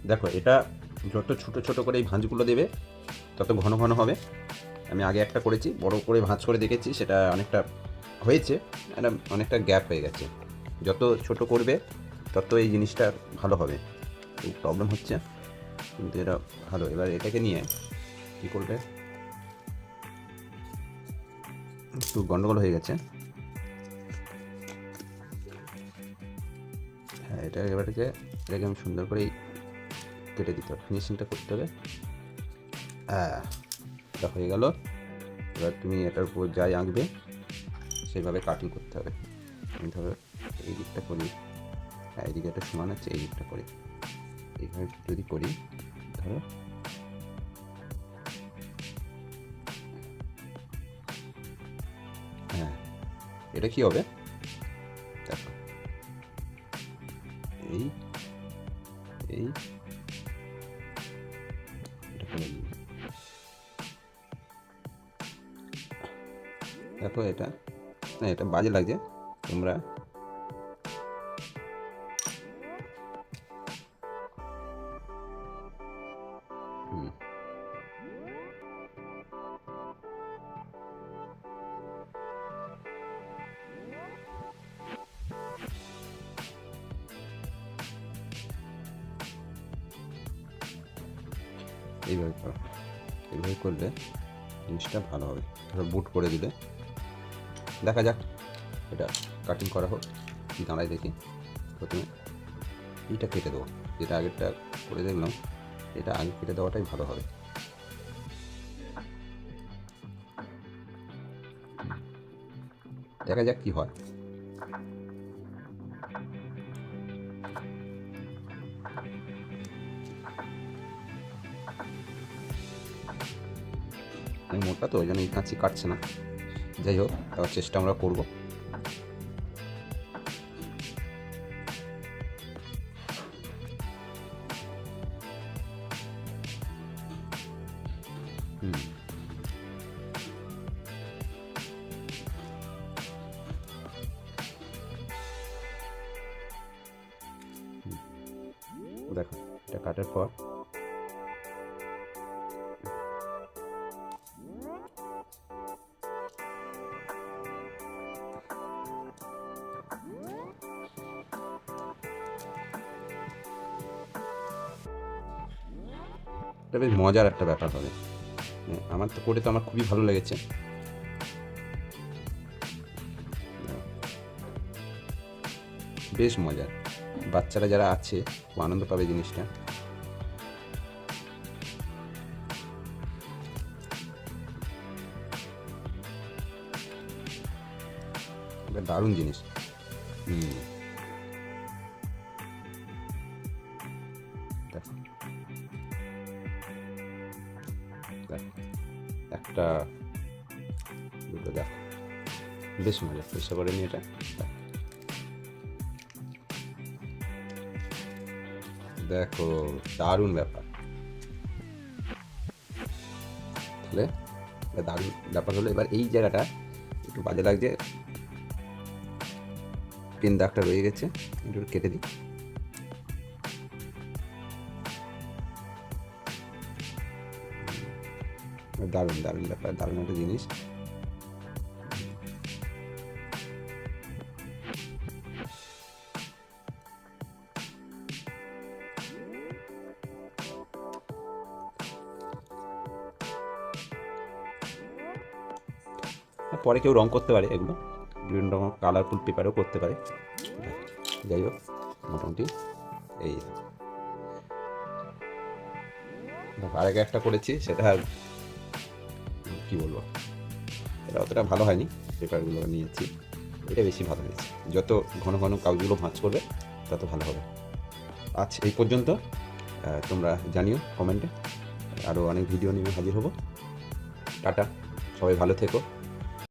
দেখো, এটা যত ছোট ছোট করে এই ভাঁজগুলো দেবে তত ঘন ঘন হবে। আমি আগে একটা করেছি, বড় করে ভাঁজ করে দেখেছি, সেটা অনেকটা হয়েছে, এটা অনেকটা গ্যাপ হয়ে গেছে। যত ছোট করবে তত এই জিনিসটা ভালো হবে। এই প্রবলেম হচ্ছে, কিন্তু এটা ভালো। এবার এটাকে নিয়ে কী করবে, একটু গন্ডগোল হয়ে গেছে। হ্যাঁ, এটাকে আমি সুন্দর করেই কেটে দিতে হবে, ফিনিশিংটা করতে হবে। হ্যাঁ, এটা হয়ে গেল। এবার তুমি এটার উপর যাই আঁকবে সেইভাবে কাটিং করতে হবে। আমি ধরো এই দিকটা করি, হ্যাঁ এই দিকে একটা সমান আছে, এই দিকটা করি, এইভাবে যদি করি, ধরো হ্যাঁ, এটা কি হবে দেখো, এই এই এটা করে দিই। দেখো এটা, না এটা বাজে লাগছে, তোমরা এইভাবে করো। এইভাবে করলে জিনিসটা ভালো হবে। ধরো বুট করে দিলে, দেখা যাক এটা কাটিং করা হোক, কী দাঁড়ায় দেখি। প্রথমে এইটা কেটে দেবো, যেটা আগেরটা করে দেখলাম, এটা আগে কেটে দেওয়াটাই ভালো হবে। দেখা যাক কী হয়। এই মোটা তো, ওই জন্য এই কাঁচি কাটছে না। যাই হোক, তার চেষ্টা আমরা করবো। হুম, দেখো এটা কাটার পর এটা বেশ মজার একটা ব্যাপার হবে। আমার তো করে তো আমার খুবই ভালো লেগেছে। বেশ মজার, বাচ্চারা যারা আছে খুব আনন্দ পাবে জিনিসটা। এটা দারুণ জিনিস। হুম, দেখো দেখো, একটা দুটো, দেখো বেশ মজা, চেষ্টা করে নি এটা। দেখো দারুণ ব্যাপার। তাহলে এটা দারুণ ব্যাপার হলো। এবার এই জায়গাটা একটু বাজে লাগছে, পেন দাগটা রয়ে গেছে, একটু কেটে দিই। দারুণ দারুণ ব্যাপার, দারুণ একটা জিনিস। পরে কেউ রং করতে পারে, এগুলো বিভিন্ন রকম কালারফুল পেপারেও করতে পারে। যাই হোক, মোটামুটি এই আর আগে একটা করেছি, সেটা কী বলবো, এটা অতটা ভালো হয়নি, পেপারগুলো নিয়েছি, এটা বেশি ভালো হয়েছে। যত ঘন ঘন কাগজগুলো ভাঁজ করবে তত ভালো হবে। আজ এই পর্যন্ত, তোমরা জানিও কমেন্টে, আরও অনেক ভিডিও নিয়ে হাজির হব। টাটা, সবাই ভালো থেকো।